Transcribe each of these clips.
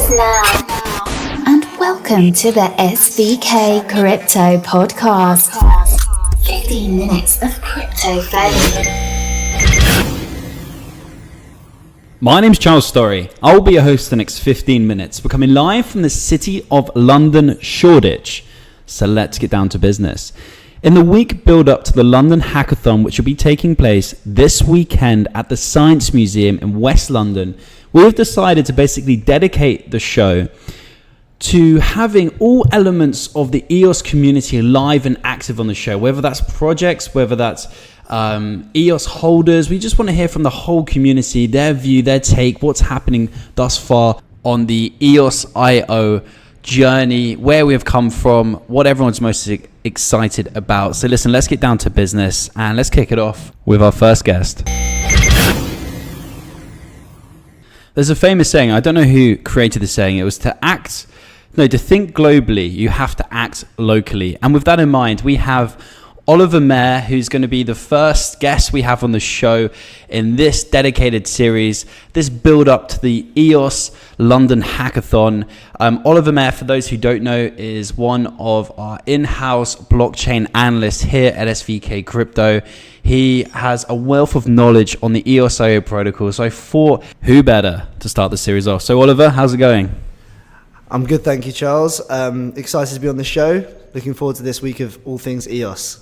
starts now. And welcome to the SVK Crypto Podcast. 15 minutes of crypto fame. My name's Charles Storry. I will be your host for the next 15 minutes. We're coming live from the city of London, Shoreditch. So let's get down to business. In the week build up to the London Hackathon, which will be taking place this weekend at the Science Museum in West London, we've decided to basically dedicate the show to having all elements of the EOS community live and active on the show, whether that's projects, whether that's EOS holders. We just want to hear from the whole community, their view, their take, what's happening thus far on the EOS IO journey, where we have come from, what everyone's most excited about. So listen, let's get down to business and let's kick it off with our first guest. There's a famous saying, I don't know who created the saying, it was to think globally, you have to act locally. And with that in mind, we have Oliver Mehr, who's going to be the first guest we have on the show in this dedicated series, this build up to the EOS London Hackathon. Oliver Mehr, for those who don't know, is one of our in-house blockchain analysts here at SVK Crypto. He has a wealth of knowledge on the EOS IO protocol. So I thought, who better to start the series off? So Oliver, how's it going? I'm good, thank you, Charles. Excited to be on the show. Looking forward to this week of all things EOS.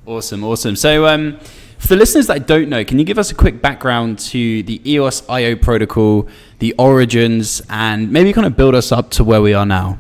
Awesome. So for the listeners that don't know, can you give us a quick background to the EOS IO protocol, the origins, and maybe kind of build us up to where we are now?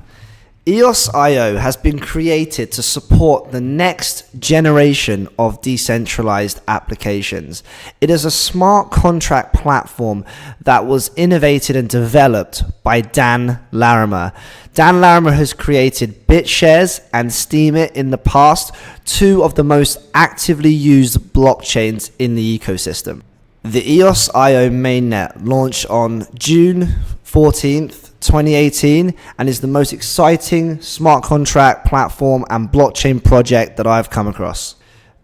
EOS IO has been created to support the next generation of decentralized applications. It is a smart contract platform that was innovated and developed by Dan Larimer. Dan Larimer has created BitShares and Steemit in the past, two of the most actively used blockchains in the ecosystem. The EOS IO mainnet launched on June 14th, 2018, and is the most exciting smart contract platform and blockchain project that I've come across.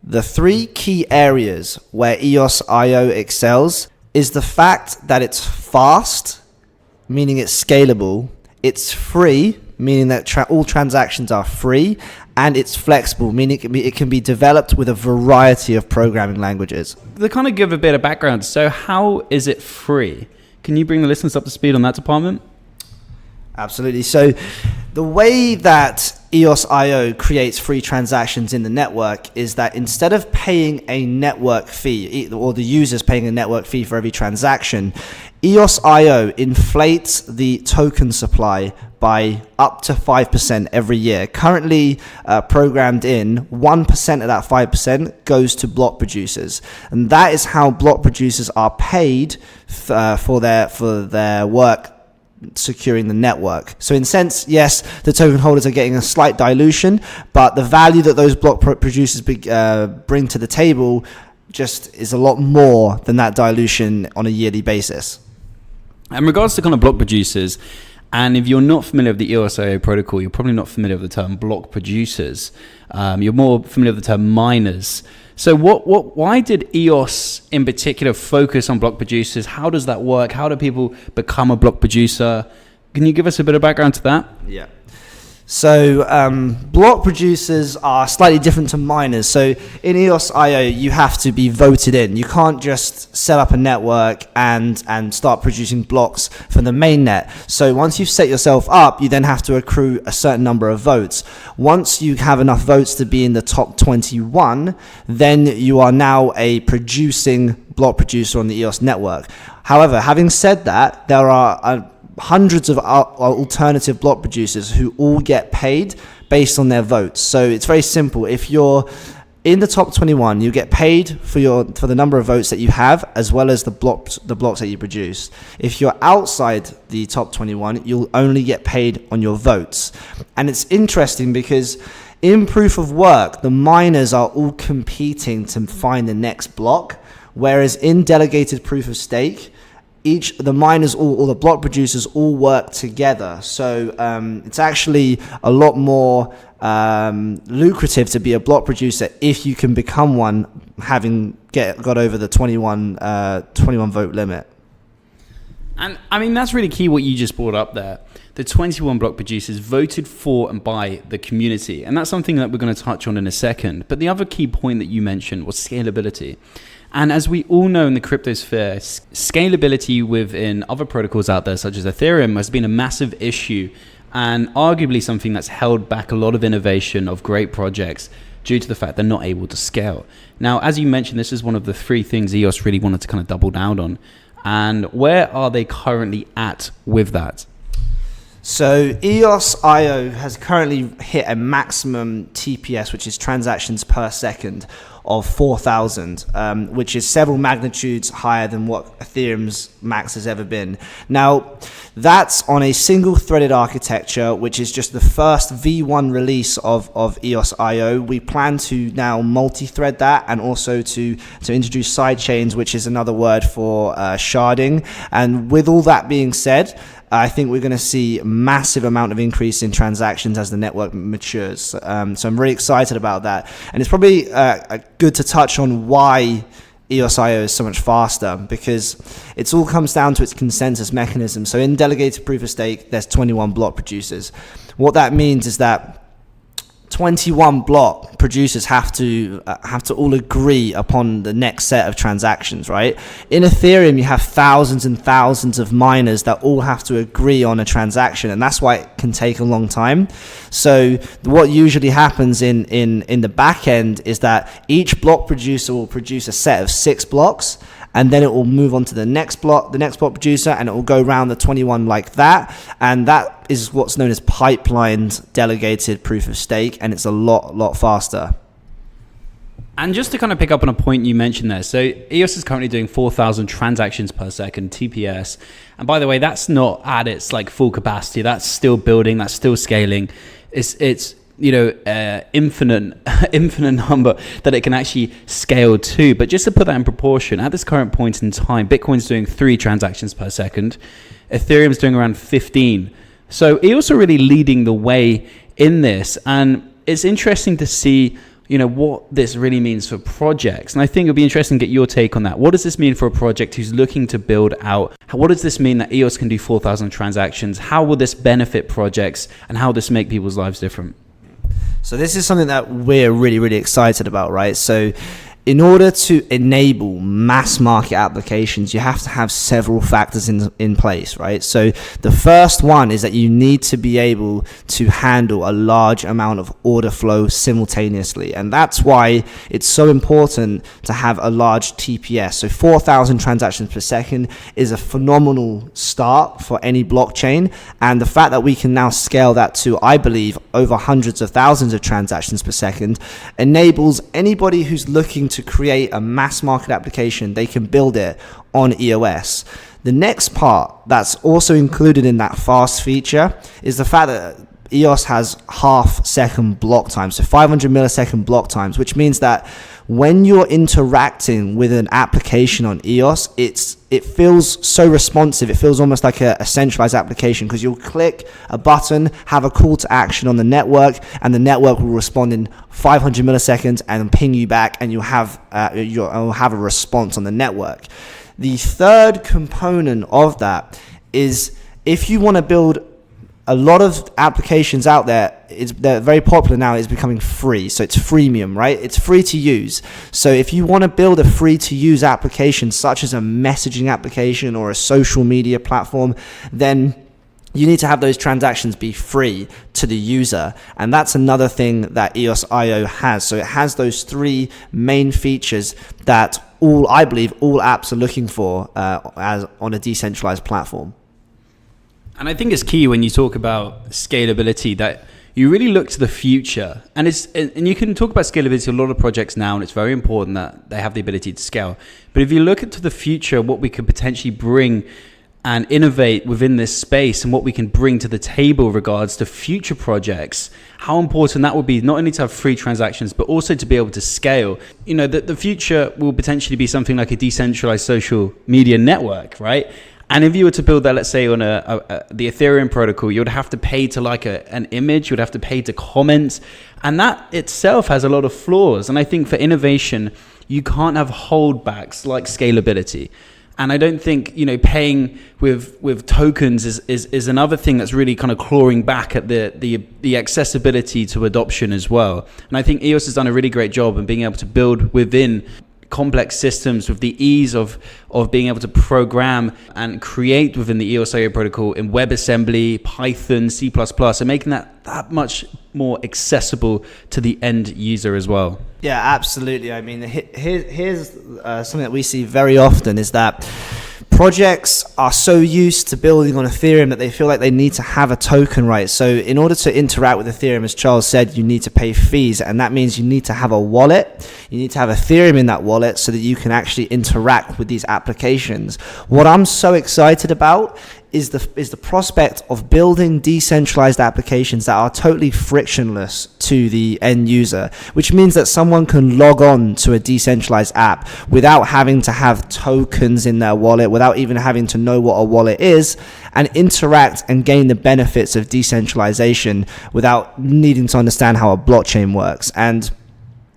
The three key areas where EOS IO excels is the fact that it's fast, meaning it's scalable, it's free, meaning that all transactions are free, and it's flexible, meaning it can be developed with a variety of programming languages. To kind of give a bit of background, so how is it free? Can you bring the listeners up to speed on that department? Absolutely. So the way that EOS IO creates free transactions in the network is that instead of paying a network fee, or the users paying a network fee for every transaction, EOS IO inflates the token supply by up to 5% every year. Currently programmed in, 1% of that 5% goes to block producers. And that is how block producers are paid for their work securing the network. So in a sense, yes, the token holders are getting a slight dilution, but the value that those block producers bring to the table just is a lot more than that dilution on a yearly basis. In regards to kind of block producers, and if you're not familiar with the EOS IO protocol, you're probably not familiar with the term block producers. You're more familiar with the term miners. So why did EOS in particular focus on block producers? How does that work? How do people become a block producer? Can you give us a bit of background to that? Yeah. So block producers are slightly different to miners. So in EOS IO, you have to be voted in. You can't just set up a network and start producing blocks for the mainnet. So once you've set yourself up, you then have to accrue a certain number of votes. Once you have enough votes to be in the top 21, then you are now a producing block producer on the EOS network. However, having said that, there are hundreds of alternative block producers who all get paid based on their votes. So it's very simple. If you're in the top 21, you get paid for the number of votes that you have, as well as the blocks that you produce. If you're outside the top 21, you'll only get paid on your votes. And it's interesting because in proof of work, the miners are all competing to find the next block, whereas in delegated proof of stake, the miners or the block producers all work together. So it's actually a lot more lucrative to be a block producer if you can become one, having got over the 21 vote limit. And I mean, that's really key what you just brought up there. The 21 block producers voted for and by the community. And that's something that we're going to touch on in a second. But the other key point that you mentioned was scalability. And as we all know in the cryptosphere, scalability within other protocols out there, such as Ethereum, has been a massive issue and arguably something that's held back a lot of innovation of great projects due to the fact they're not able to scale. Now, as you mentioned, this is one of the three things EOS really wanted to kind of double down on. And where are they currently at with that? So EOS IO has currently hit a maximum TPS, which is transactions per second, of 4,000, which is several magnitudes higher than what Ethereum's max has ever been. Now, that's on a single threaded architecture, which is just the first V1 release of EOS IO. We plan to now multi-thread that and also to introduce side chains, which is another word for sharding. And with all that being said, I think we're going to see massive amount of increase in transactions as the network matures. So I'm really excited about that. And it's probably good to touch on why EOS IO is so much faster, because it all comes down to its consensus mechanism. So in delegated proof of stake, there's 21 block producers. What that means is that 21 block producers have to all agree upon the next set of transactions, right? In Ethereum, you have thousands and thousands of miners that all have to agree on a transaction, and that's why it can take a long time. So what usually happens in the back end is that each block producer will produce a set of 6 blocks, and then it will move on to the next block producer, and it will go around the 21 like that. And that is what's known as pipelined delegated proof of stake, and it's a lot faster. And just to kind of pick up on a point you mentioned there, so EOS is currently doing 4,000 transactions per second, TPS. And by the way, that's not at its like full capacity. That's still building, that's still scaling. It's infinite number that it can actually scale to. But just to put that in proportion, at this current point in time, Bitcoin's doing 3 transactions per second. Ethereum's doing around 15. So EOS are really leading the way in this. And it's interesting to see, what this really means for projects. And I think it'll be interesting to get your take on that. What does this mean for a project who's looking to build out? What does this mean that EOS can do 4,000 transactions? How will this benefit projects, and how will this make people's lives different? So this is something that we're really excited about, right? So in order to enable mass market applications, you have to have several factors in place, right? So the first one is that you need to be able to handle a large amount of order flow simultaneously. And that's why it's so important to have a large TPS. So 4,000 transactions per second is a phenomenal start for any blockchain. And the fact that we can now scale that to, I believe, over hundreds of thousands of transactions per second enables anybody who's looking to create a mass market application, they can build it on EOS. The next part that's also included in that fast feature is the fact that EOS has half-second block time, so 500 millisecond block times, which means that when you're interacting with an application on EOS, it feels so responsive. It feels almost like a centralized application, because you'll click a button, have a call to action on the network, and the network will respond in 500 milliseconds and ping you back, and you'll have a response on the network. The third component of that is, if you want to build a lot of applications out there, they're very popular now, is becoming free. So it's freemium, right? It's free to use. So if you want to build a free to use application, such as a messaging application or a social media platform, then you need to have those transactions be free to the user. And that's another thing that EOS IO has. So it has those 3 main features that I believe all apps are looking for as on a decentralized platform. And I think it's key when you talk about scalability that you really look to the future. And you can talk about scalability a lot of projects now, and it's very important that they have the ability to scale. But if you look into the future, what we could potentially bring and innovate within this space, and what we can bring to the table regards to future projects, how important that would be, not only to have free transactions, but also to be able to scale. The future will potentially be something like a decentralized social media network, right? And if you were to build that, let's say on the Ethereum protocol, you would have to pay to like an image, you would have to pay to comment. And that itself has a lot of flaws. And I think for innovation, you can't have holdbacks like scalability. And I don't think, paying with tokens is another thing that's really kind of clawing back at the accessibility to adoption as well. And I think EOS has done a really great job in being able to build within complex systems with the ease of being able to program and create within the EOS IO protocol in WebAssembly, Python, C++, and making that much more accessible to the end user as well. Yeah, absolutely. I mean, here's something that we see very often is that projects are so used to building on Ethereum that they feel like they need to have a token, right? So in order to interact with Ethereum, as Charles said, you need to pay fees, and that means you need to have a wallet. You need to have Ethereum in that wallet so that you can actually interact with these applications. What I'm so excited about is the prospect of building decentralized applications that are totally frictionless to the end user, which means that someone can log on to a decentralized app without having to have tokens in their wallet, without even having to know what a wallet is, and interact and gain the benefits of decentralization without needing to understand how a blockchain works. And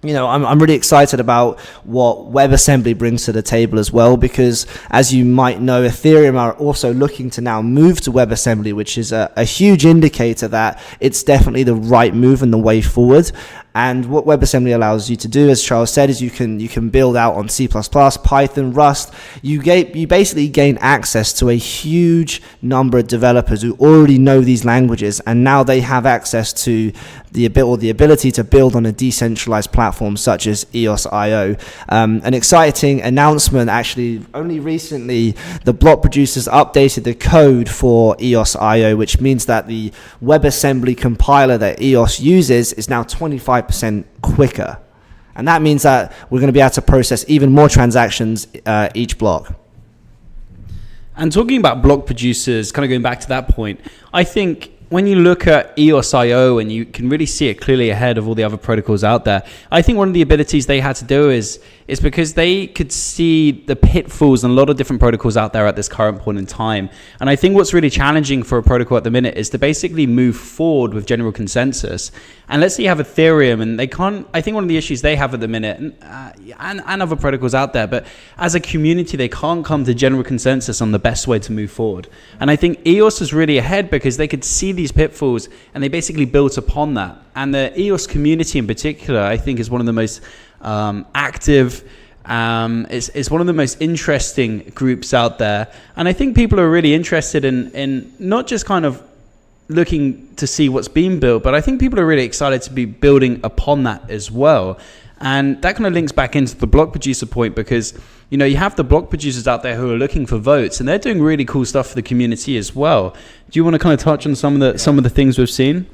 I'm really excited about what WebAssembly brings to the table as well, because as you might know, Ethereum are also looking to now move to WebAssembly, which is a huge indicator that it's definitely the right move and the way forward. And what WebAssembly allows you to do, as Charles said, is you can build out on C++, Python, Rust. You basically gain access to a huge number of developers who already know these languages, and now they have access to the ability to build on a decentralized platform such as EOS IO. An exciting announcement, actually, only recently, the block producers updated the code for EOS IO, which means that the WebAssembly compiler that EOS uses is now 25% quicker. And that means that we're going to be able to process even more transactions each block. And talking about block producers, kind of going back to that point, I think when you look at EOS IO and you can really see it clearly ahead of all the other protocols out there, I think one of the abilities they had to do is because they could see the pitfalls in a lot of different protocols out there at this current point in time. And I think what's really challenging for a protocol at the minute is to basically move forward with general consensus. And let's say you have Ethereum, and they can't. I think one of the issues they have at the minute, and other protocols out there, but as a community, they can't come to general consensus on the best way to move forward. And I think EOS is really ahead because they could see these pitfalls and they basically built upon that. And the EOS community in particular, I think, is one of the most active. It's one of the most interesting groups out there, and I think people are really interested in not just kind of looking to see what's being built, but I think people are really excited to be building upon that as well. And that kind of links back into the block producer point, because you have the block producers out there who are looking for votes, and they're doing really cool stuff for the community as well. Do you want to kind of touch on some of the things we've seen?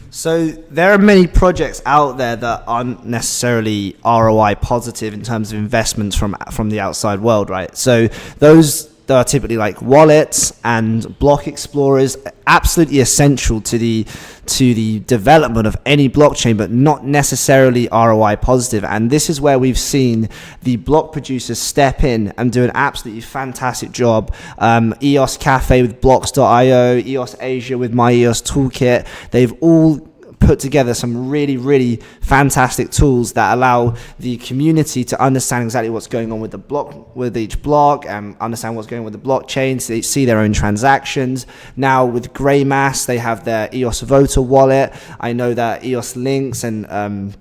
So there are many projects out there that aren't necessarily ROI positive in terms of investments from the outside world, right? So those that are typically like wallets and block explorers, absolutely essential to the development of any blockchain, but not necessarily ROI positive. And this is where we've seen the block producers step in and do an absolutely fantastic job. EOS Cafe with blocks.io, EOS Asia with My EOS Toolkit, they've all put together some really, really fantastic tools that allow the community to understand exactly what's going on with the block, with each block, and understand what's going on with the blockchain, so they see their own transactions. Now with Greymass, they have their EOS Voter wallet. I know that EOS Links and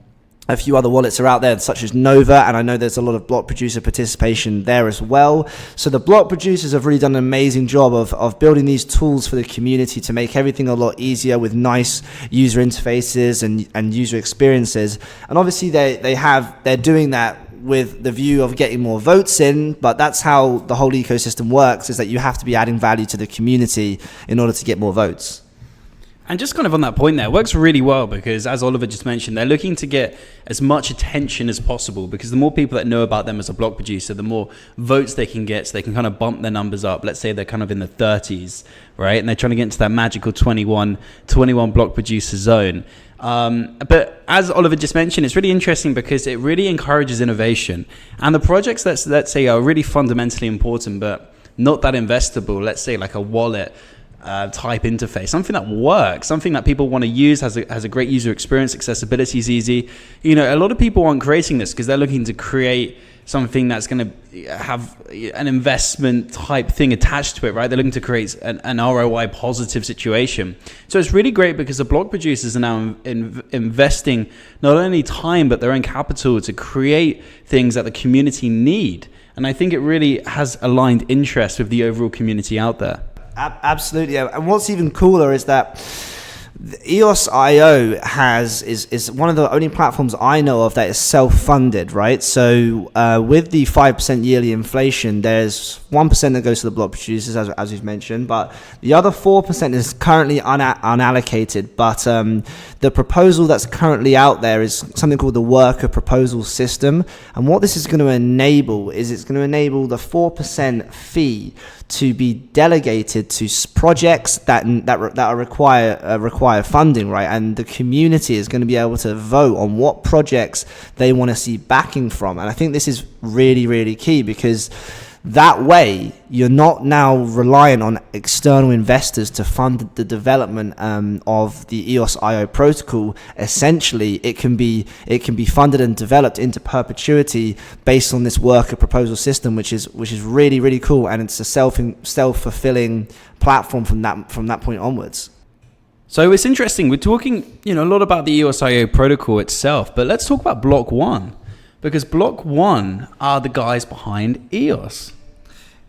a few other wallets are out there, such as Nova, and I know there's a lot of block producer participation there as well. So the block producers have really done an amazing job of building these tools for the community to make everything a lot easier with nice user interfaces and user experiences. And obviously they're doing that with the view of getting more votes in, but that's how the whole ecosystem works, is that you have to be adding value to the community in order to get more votes. And just kind of on that point there, it works really well because, as Oliver just mentioned, they're looking to get as much attention as possible, because the more people that know about them as a block producer, the more votes they can get, so they can kind of bump their numbers up. Let's say they're kind of in the 30s, right? And they're trying to get into that magical 21 block producer zone. But as Oliver just mentioned, it's really interesting because it really encourages innovation. And the projects that, let's say, are really fundamentally important but not that investable, let's say like a wallet, type interface, something that works, something that people want to use, has a great user experience, accessibility is easy. You know, a lot of people aren't creating this because they're looking to create something that's going to have an investment type thing attached to it, right? They're looking to create an ROI positive situation. So it's really great because the block producers are now investing not only time, but their own capital to create things that the community need. And I think it really has aligned interest with the overall community out there. Absolutely, and what's even cooler is that the EOS IO is one of the only platforms I know of that is self-funded, right? So with the 5% yearly inflation, there's 1% that goes to the block producers, as we've mentioned, but the other 4% is currently unallocated. But the proposal that's currently out there is something called the worker proposal system, and what this is going to enable is it's going to enable the 4% fee to be delegated to projects that require funding, right? And the community is going to be able to vote on what projects they want to see backing from. And I think this is really, really key, because that way you're not now reliant on external investors to fund the development of the EOS IO protocol. Essentially, it can be funded and developed into perpetuity based on this worker proposal system, which is really, really cool, and it's a self-fulfilling platform from that point onwards. So it's interesting. We're talking, a lot about the EOS IO protocol itself, but let's talk about Block One, because Block One are the guys behind EOS.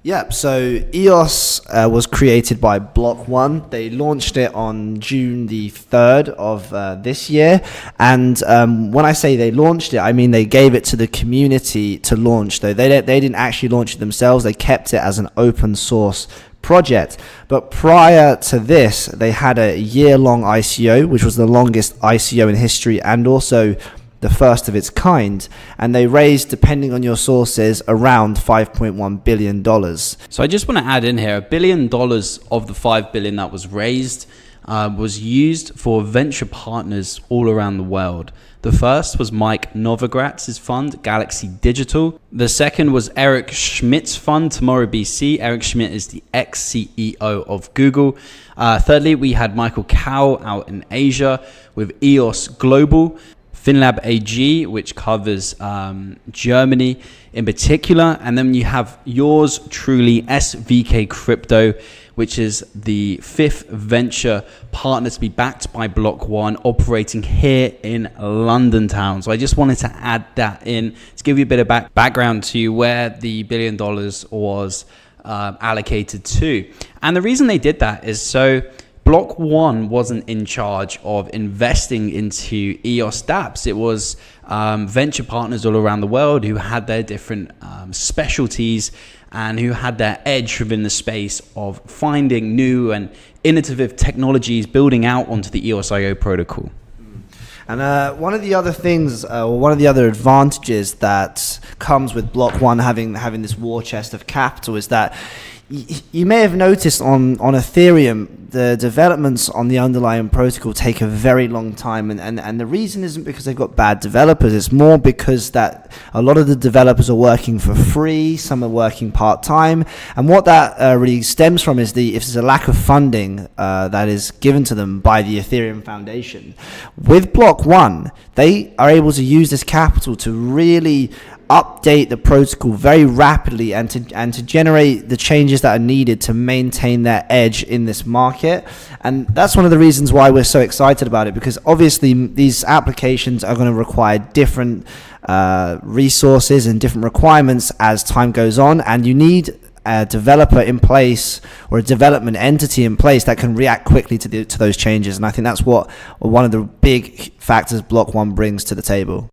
Yep, so EOS was created by Block One. They launched it on June the 3rd of this year. And when I say they launched it, I mean they gave it to the community to launch. Though they didn't actually launch it themselves. They kept it as an open source project. But prior to this, they had a year-long ICO, which was the longest ICO in history, and also the first of its kind, and they raised, depending on your sources, around $5.1 billion. So I just want to add in here, $1 billion of the $5 billion that was raised was used for venture partners all around the world. The first was Mike Novogratz's fund, Galaxy Digital. The second was Eric Schmidt's fund, Tomorrow BC. Eric Schmidt is the ex-CEO of Google. Thirdly, we had Michael Cow out in Asia with EOS Global. FinLab AG, which covers Germany in particular. And then you have yours truly, SVK Crypto, which is the fifth venture partner to be backed by Block One, operating here in London town. So I just wanted to add that in to give you a bit of background to where the $1 billion was allocated to. And the reason they did that is so Block One wasn't in charge of investing into EOS dApps. It was venture partners all around the world who had their different specialties and who had their edge within the space of finding new and innovative technologies building out onto the EOS IO protocol. And one of the other things, or one of the other advantages that comes with Block One having this war chest of capital is that you may have noticed on Ethereum, the developments on the underlying protocol take a very long time. And the reason isn't because they've got bad developers. It's more because that a lot of the developers are working for free. Some are working part-time. And what that really stems from is if there's a lack of funding that is given to them by the Ethereum Foundation. With Block One, they are able to use this capital to really update the protocol very rapidly and to generate the changes that are needed to maintain their edge in this market. And that's one of the reasons why we're so excited about it, because obviously these applications are going to require different resources and different requirements as time goes on, and you need a developer in place or a development entity in place that can react quickly to those changes. And I think that's what one of the big factors Block One brings to the table.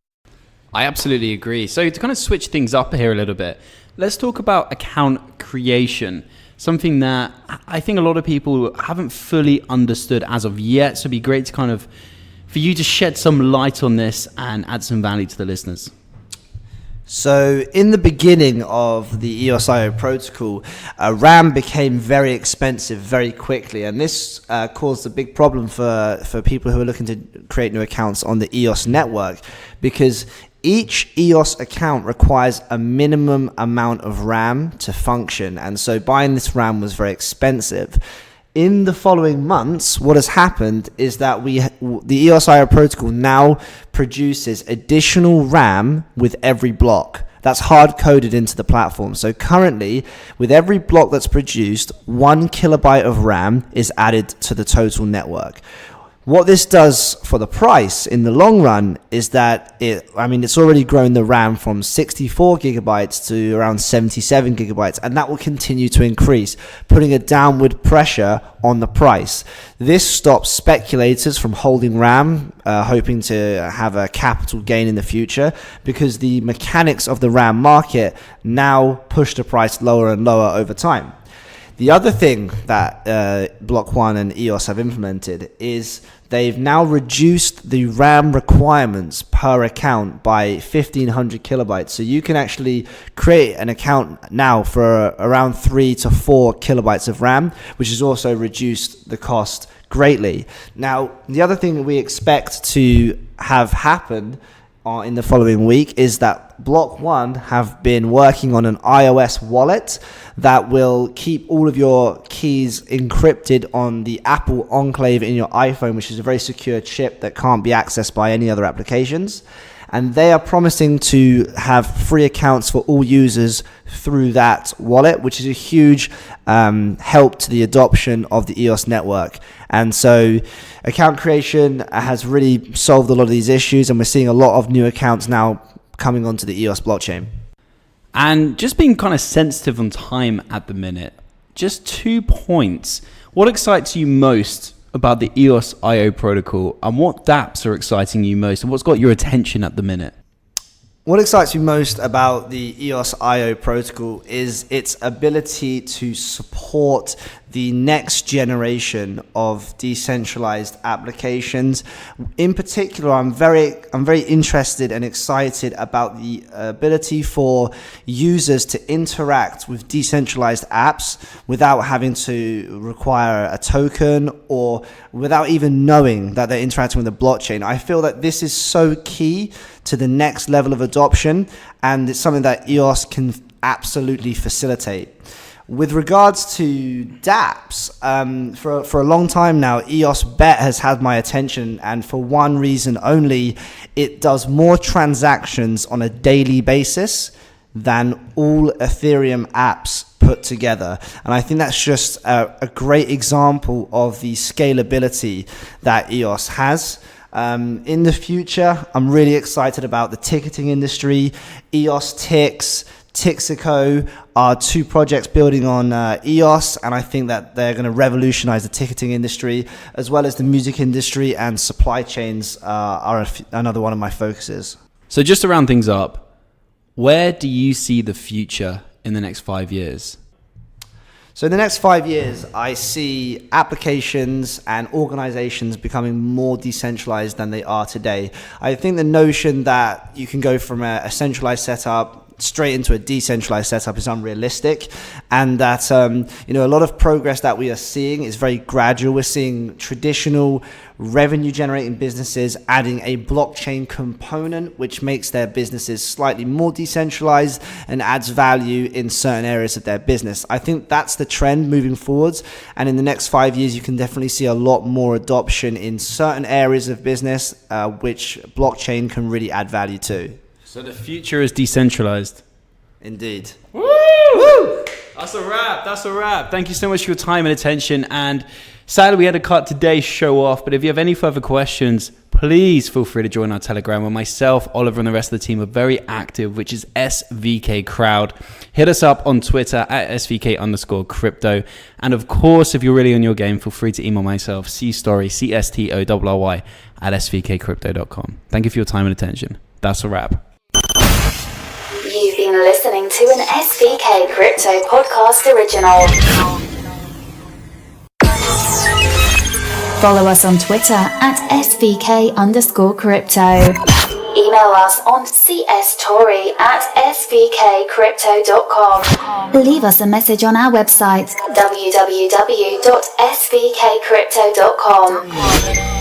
I absolutely agree. So to kind of switch things up here a little bit, let's talk about account creation, something that I think a lot of people haven't fully understood as of yet. So it'd be great to for you to shed some light on this and add some value to the listeners. So in the beginning of the EOS IO protocol, RAM became very expensive very quickly, and this caused a big problem for people who are looking to create new accounts on the EOS network, because each EOS account requires a minimum amount of RAM to function, and so buying this RAM was very expensive. In the following months, what has happened is that the EOS IO protocol now produces additional RAM with every block. That's hard-coded into the platform. So currently, with every block that's produced, 1 kilobyte of RAM is added to the total network. What this does for the price in the long run is that it's already grown the RAM from 64 gigabytes to around 77 gigabytes, and that will continue to increase, putting a downward pressure on the price. This stops speculators from holding RAM, hoping to have a capital gain in the future, because the mechanics of the RAM market now push the price lower and lower over time. The other thing that Block 1 and EOS have implemented is they've now reduced the RAM requirements per account by 1,500 kilobytes. So you can actually create an account now for around 3 to 4 kilobytes of RAM, which has also reduced the cost greatly. Now, the other thing we expect to have happen in the following week is that Block 1 have been working on an iOS wallet that will keep all of your keys encrypted on the Apple Enclave in your iPhone, which is a very secure chip that can't be accessed by any other applications. And they are promising to have free accounts for all users through that wallet, which is a huge help to the adoption of the EOS network. And so account creation has really solved a lot of these issues, and we're seeing a lot of new accounts now coming onto the EOS blockchain. And just being kind of sensitive on time at the minute, just 2 points. What excites you most about the EOS IO protocol, and what dApps are exciting you most, and what's got your attention at the minute? What excites me most about the EOS IO protocol is its ability to support the next generation of decentralized applications. In particular, I'm very interested and excited about the ability for users to interact with decentralized apps without having to require a token or without even knowing that they're interacting with the blockchain. I feel that this is so key to the next level of adoption, and it's something that EOS can absolutely facilitate. With regards to dApps, for a long time now, EOS Bet has had my attention, and for one reason only: it does more transactions on a daily basis than all Ethereum apps put together. And I think that's just a great example of the scalability that EOS has. In the future, I'm really excited about the ticketing industry. EOS Tix, Tixico are two projects building on EOS, and I think that they're going to revolutionize the ticketing industry, as well as the music industry, and supply chains are another one of my focuses. So just to round things up, where do you see the future in the next 5 years? So in the next 5 years, I see applications and organizations becoming more decentralized than they are today. I think the notion that you can go from a centralized setup straight into a decentralized setup is unrealistic, and that a lot of progress that we are seeing is very gradual. We're seeing traditional revenue generating businesses adding a blockchain component, which makes their businesses slightly more decentralized and adds value in certain areas of their business. I think that's the trend moving forwards, and in the next 5 years you can definitely see a lot more adoption in certain areas of business which blockchain can really add value to. So the future is decentralized. Indeed. Woo! Woo! That's a wrap. That's a wrap. Thank you so much for your time and attention. And sadly, we had to cut today's show off. But if you have any further questions, please feel free to join our Telegram, where myself, Oliver, and the rest of the team are very active, which is SVK Crowd. Hit us up on Twitter at SVK_crypto. And of course, if you're really on your game, feel free to email myself, Storry, CSTORRY, at svkcrypto.com. Thank you for your time and attention. That's a wrap. You've been listening to an SVK Crypto podcast original. Follow us on Twitter at SVK_crypto. Email us on cstorry@svkcrypto.com. Leave us a message on our website, www.svkcrypto.com.